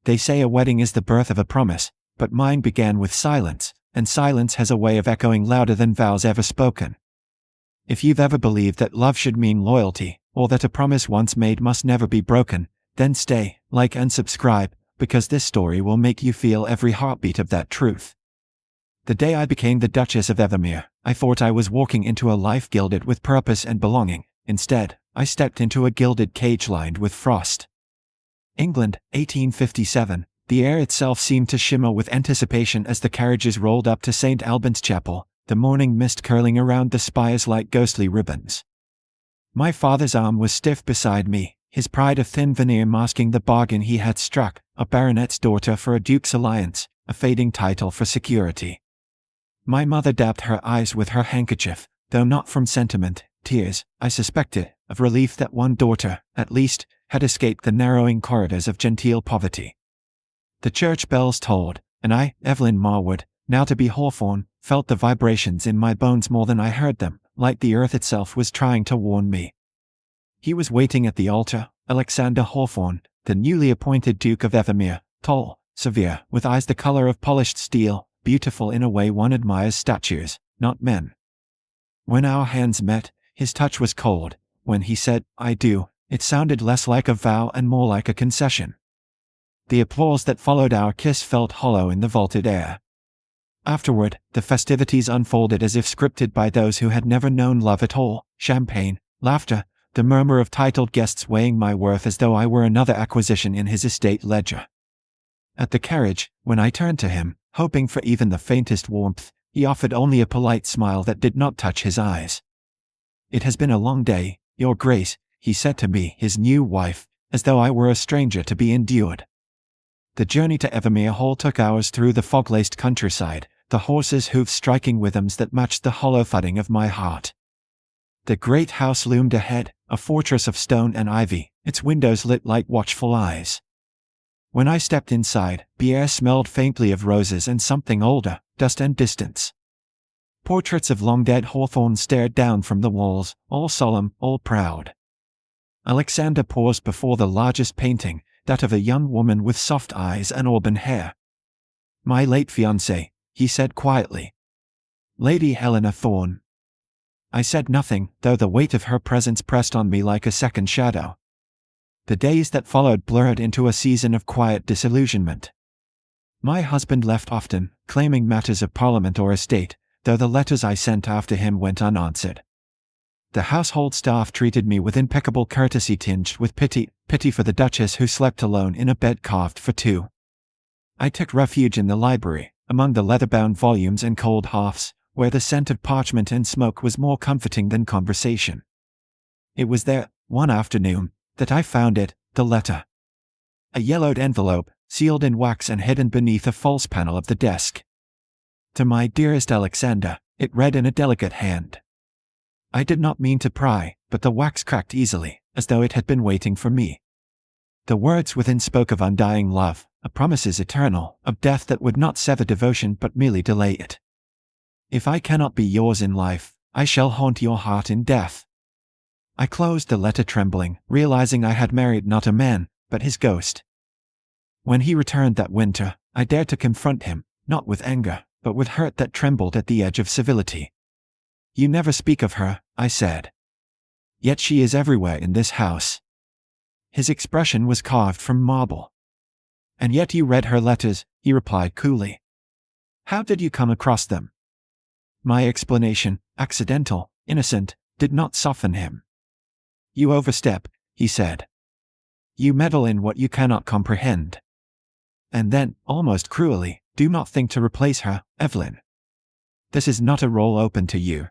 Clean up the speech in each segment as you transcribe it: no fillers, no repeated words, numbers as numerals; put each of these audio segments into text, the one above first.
They say a wedding is the birth of a promise, but mine began with silence, and silence has a way of echoing louder than vows ever spoken. If you've ever believed that love should mean loyalty, or that a promise once made must never be broken, then stay, like and subscribe, because this story will make you feel every heartbeat of that truth. The day I became the Duchess of Evermere, I thought I was walking into a life gilded with purpose and belonging. Instead, I stepped into a gilded cage lined with frost. England, 1857. The air itself seemed to shimmer with anticipation as the carriages rolled up to St. Albans Chapel, the morning mist curling around the spires like ghostly ribbons. My father's arm was stiff beside me, his pride a thin veneer masking the bargain he had struck, a baronet's daughter for a duke's alliance, a fading title for security. My mother dabbed her eyes with her handkerchief, though not from sentiment, tears, I suspected, of relief that one daughter, at least, had escaped the narrowing corridors of genteel poverty. The church bells tolled, and I, Evelyn Marwood, now to be Hawthorne, felt the vibrations in my bones more than I heard them, like the earth itself was trying to warn me. He was waiting at the altar, Alexander Hawthorne, the newly appointed Duke of Evermere, tall, severe, with eyes the color of polished steel, beautiful in a way one admires statues, not men. When our hands met, his touch was cold. When he said, "I do," it sounded less like a vow and more like a concession. The applause that followed our kiss felt hollow in the vaulted air. Afterward, the festivities unfolded as if scripted by those who had never known love at all. Champagne, laughter, the murmur of titled guests weighing my worth as though I were another acquisition in his estate ledger. At the carriage, when I turned to him, hoping for even the faintest warmth, he offered only a polite smile that did not touch his eyes. "It has been a long day, Your Grace," he said to me, his new wife, as though I were a stranger to be endured. The journey to Evermere Hall took hours through the fog-laced countryside, the horses' hoofs striking rhythms that matched the hollow thudding of my heart. The great house loomed ahead, a fortress of stone and ivy, its windows lit like watchful eyes. When I stepped inside, the air smelled faintly of roses and something older, dust and distance. Portraits of long-dead Hawthorne stared down from the walls, all solemn, all proud. Alexander paused before the largest painting, that of a young woman with soft eyes and auburn hair. "My late fiancée," he said quietly. "Lady Helena Thorne." I said nothing, though the weight of her presence pressed on me like a second shadow. The days that followed blurred into a season of quiet disillusionment. My husband left often, claiming matters of parliament or estate, though the letters I sent after him went unanswered. The household staff treated me with impeccable courtesy tinged with pity for the Duchess who slept alone in a bed carved for two. I took refuge in the library, among the leather-bound volumes and cold hearths, where the scent of parchment and smoke was more comforting than conversation. It was there, one afternoon, that I found it, the letter. A yellowed envelope, sealed in wax and hidden beneath a false panel of the desk. "To my dearest Alexander," it read in a delicate hand. I did not mean to pry, but the wax cracked easily, as though it had been waiting for me. The words within spoke of undying love, of promises eternal, of death that would not sever devotion but merely delay it. "If I cannot be yours in life, I shall haunt your heart in death." I closed the letter trembling, realizing I had married not a man, but his ghost. When he returned that winter, I dared to confront him, not with anger, but with hurt that trembled at the edge of civility. "You never speak of her," I said. "Yet she is everywhere in this house." His expression was carved from marble. "And yet you read her letters," he replied coolly. "How did you come across them?" My explanation, accidental, innocent, did not soften him. "You overstep," he said. "You meddle in what you cannot comprehend." And then, almost cruelly, "Do not think to replace her, Evelyn. This is not a role open to you."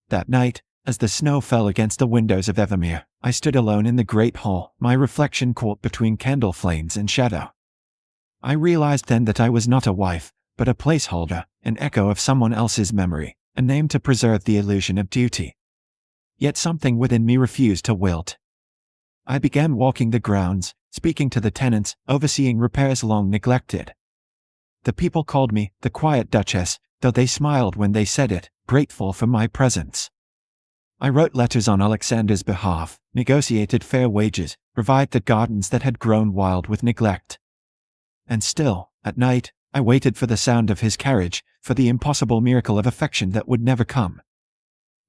That night, as the snow fell against the windows of Evermere, I stood alone in the great hall, my reflection caught between candle flames and shadow. I realized then that I was not a wife, but a placeholder, an echo of someone else's memory, a name to preserve the illusion of duty. Yet something within me refused to wilt. I began walking the grounds, speaking to the tenants, overseeing repairs long neglected. The people called me the quiet Duchess, though they smiled when they said it, grateful for my presence. I wrote letters on Alexander's behalf, negotiated fair wages, revived the gardens that had grown wild with neglect. And still, at night, I waited for the sound of his carriage, for the impossible miracle of affection that would never come.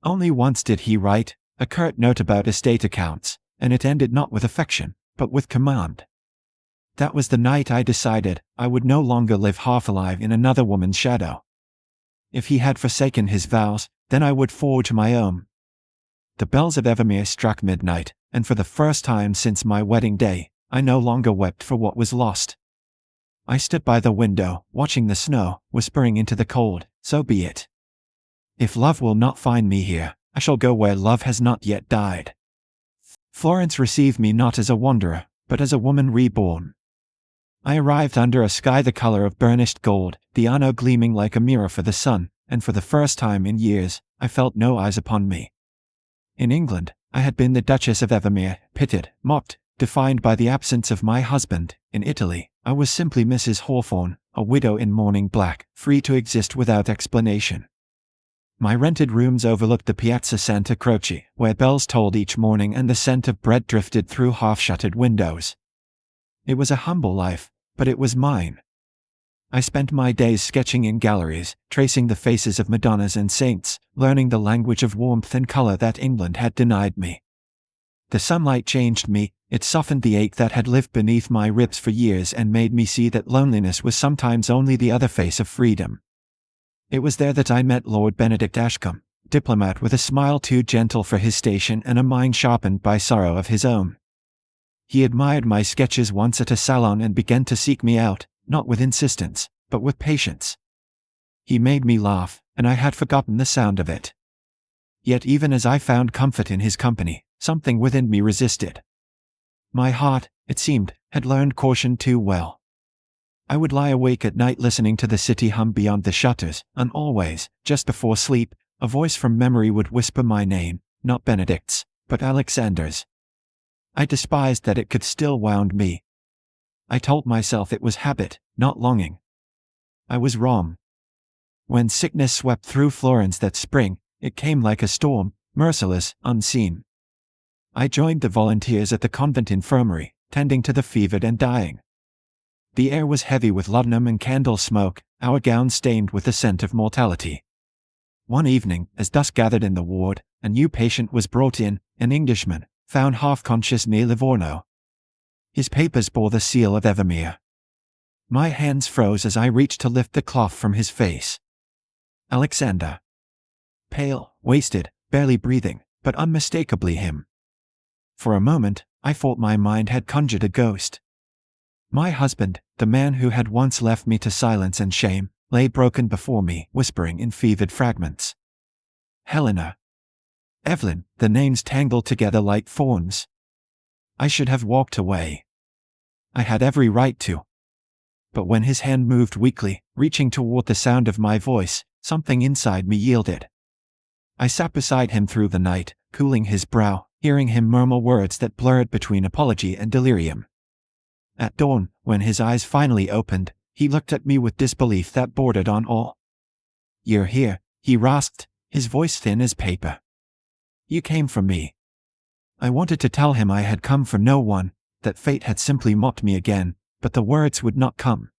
Only once did he write a curt note about estate accounts, and it ended not with affection, but with command. That was the night I decided I would no longer live half alive in another woman's shadow. If he had forsaken his vows, then I would forge my own. The bells of Evermere struck midnight, and for the first time since my wedding day, I no longer wept for what was lost. I stood by the window, watching the snow, whispering into the cold, so be it. If love will not find me here, I shall go where love has not yet died. Florence received me not as a wanderer, but as a woman reborn. I arrived under a sky the color of burnished gold, the Arno gleaming like a mirror for the sun, and for the first time in years, I felt no eyes upon me. In England, I had been the Duchess of Evermere, pitied, mocked, defined by the absence of my husband. In Italy, I was simply Mrs. Hawthorne, a widow in mourning black, free to exist without explanation. My rented rooms overlooked the Piazza Santa Croce, where bells tolled each morning and the scent of bread drifted through half-shuttered windows. It was a humble life, but it was mine. I spent my days sketching in galleries, tracing the faces of Madonnas and saints, learning the language of warmth and color that England had denied me. The sunlight changed me, it softened the ache that had lived beneath my ribs for years and made me see that loneliness was sometimes only the other face of freedom. It was there that I met Lord Benedict Ashcombe, diplomat with a smile too gentle for his station and a mind sharpened by sorrow of his own. He admired my sketches once at a salon and began to seek me out, not with insistence, but with patience. He made me laugh, and I had forgotten the sound of it. Yet even as I found comfort in his company, something within me resisted. My heart, it seemed, had learned caution too well. I would lie awake at night listening to the city hum beyond the shutters, and always, just before sleep, a voice from memory would whisper my name, not Benedict's, but Alexander's. I despised that it could still wound me. I told myself it was habit, not longing. I was wrong. When sickness swept through Florence that spring, it came like a storm, merciless, unseen. I joined the volunteers at the convent infirmary, tending to the fevered and dying. The air was heavy with laudanum and candle smoke, our gowns stained with the scent of mortality. One evening, as dusk gathered in the ward, a new patient was brought in, an Englishman, found half-conscious near Livorno. His papers bore the seal of Evermere. My hands froze as I reached to lift the cloth from his face. Alexander. Pale, wasted, barely breathing, but unmistakably him. For a moment, I thought my mind had conjured a ghost. My husband, the man who had once left me to silence and shame, lay broken before me, whispering in fevered fragments. Helena. Evelyn, the names tangled together like thorns. I should have walked away. I had every right to. But when his hand moved weakly, reaching toward the sound of my voice, something inside me yielded. I sat beside him through the night, cooling his brow, hearing him murmur words that blurred between apology and delirium. At dawn, when his eyes finally opened, he looked at me with disbelief that bordered on awe. "You're here," he rasped, his voice thin as paper. "You came for me." I wanted to tell him I had come for no one, that fate had simply mocked me again, but the words would not come.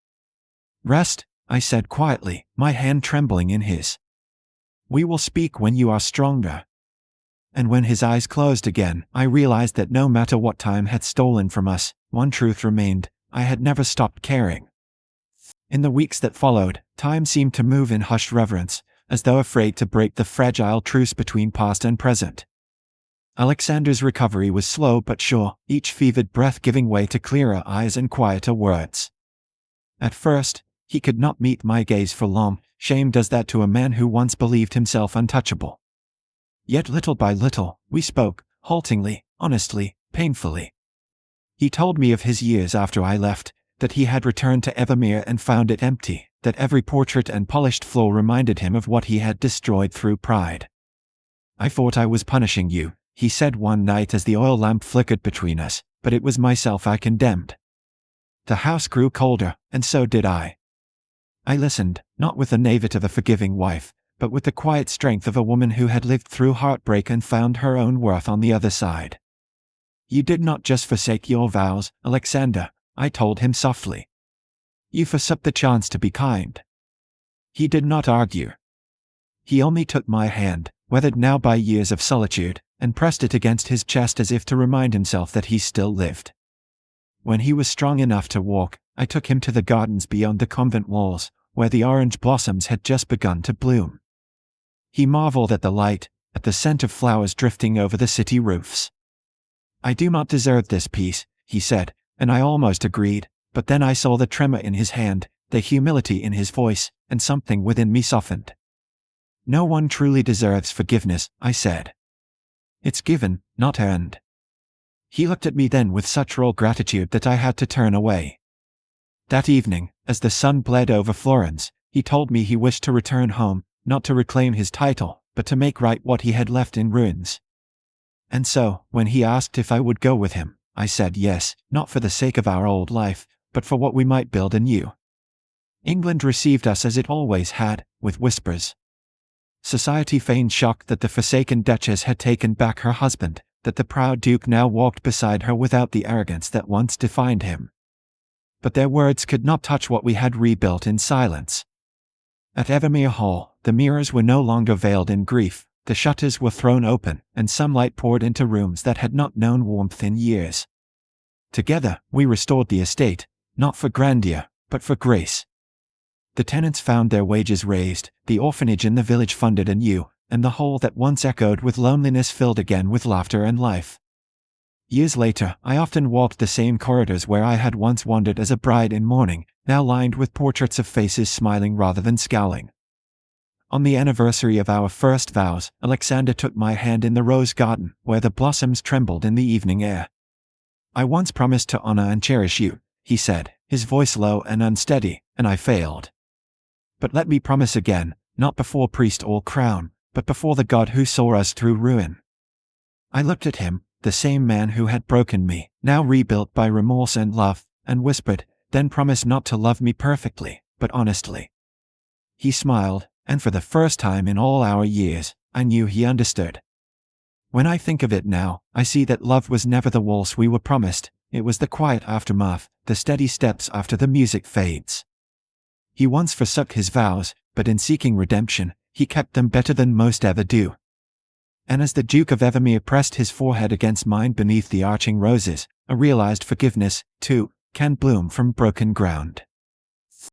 "Rest," I said quietly, my hand trembling in his. "We will speak when you are stronger." And when his eyes closed again, I realized that no matter what time had stolen from us, one truth remained: I had never stopped caring. In the weeks that followed, time seemed to move in hushed reverence, as though afraid to break the fragile truce between past and present. Alexander's recovery was slow but sure, each fevered breath giving way to clearer eyes and quieter words. At first, he could not meet my gaze for long. Shame does that to a man who once believed himself untouchable. Yet little by little, we spoke, haltingly, honestly, painfully. He told me of his years after I left, that he had returned to Evermere and found it empty, that every portrait and polished floor reminded him of what he had destroyed through pride. "I thought I was punishing you," he said one night as the oil lamp flickered between us, "but it was myself I condemned." The house grew colder, and so did I. I listened, not with the naivete of a forgiving wife, but with the quiet strength of a woman who had lived through heartbreak and found her own worth on the other side. "You did not just forsake your vows, Alexander," I told him softly. You forsook the chance to be kind." He did not argue. He only took my hand, weathered now by years of solitude, and pressed it against his chest as if to remind himself that he still lived. When he was strong enough to walk, I took him to the gardens beyond the convent walls, where the orange blossoms had just begun to bloom. He marveled at the light, at the scent of flowers drifting over the city roofs. "I do not deserve this peace," he said, and I almost agreed, but then I saw the tremor in his hand, the humility in his voice, and something within me softened. "No one truly deserves forgiveness," I said. "It's given, not earned." He looked at me then with such raw gratitude that I had to turn away. That evening, as the sun bled over Florence, he told me he wished to return home, not to reclaim his title, but to make right what he had left in ruins. And so, when he asked if I would go with him, I said yes, not for the sake of our old life, but for what we might build anew. England received us as it always had, with whispers. Society feigned shock that the forsaken Duchess had taken back her husband, that the proud Duke now walked beside her without the arrogance that once defined him. But their words could not touch what we had rebuilt in silence. At Evermere Hall, the mirrors were no longer veiled in grief, the shutters were thrown open, and sunlight poured into rooms that had not known warmth in years. Together, we restored the estate, not for grandeur, but for grace. The tenants found their wages raised, the orphanage in the village funded anew, and the hall that once echoed with loneliness filled again with laughter and life. Years later, I often walked the same corridors where I had once wandered as a bride in mourning, now lined with portraits of faces smiling rather than scowling. On the anniversary of our first vows, Alexander took my hand in the rose garden, where the blossoms trembled in the evening air. "I once promised to honor and cherish you," he said, his voice low and unsteady, and I failed. "But let me promise again, not before priest or crown, but before the God who saw us through ruin." I looked at him, the same man who had broken me, now rebuilt by remorse and love, and whispered, "Then promise not to love me perfectly, but honestly." He smiled, and for the first time in all our years, I knew he understood. When I think of it now, I see that love was never the waltz we were promised, it was the quiet aftermath, the steady steps after the music fades. He once forsook his vows, but in seeking redemption, he kept them better than most ever do. And as the Duke of Evermere pressed his forehead against mine beneath the arching roses, I realized forgiveness, too, can bloom from broken ground.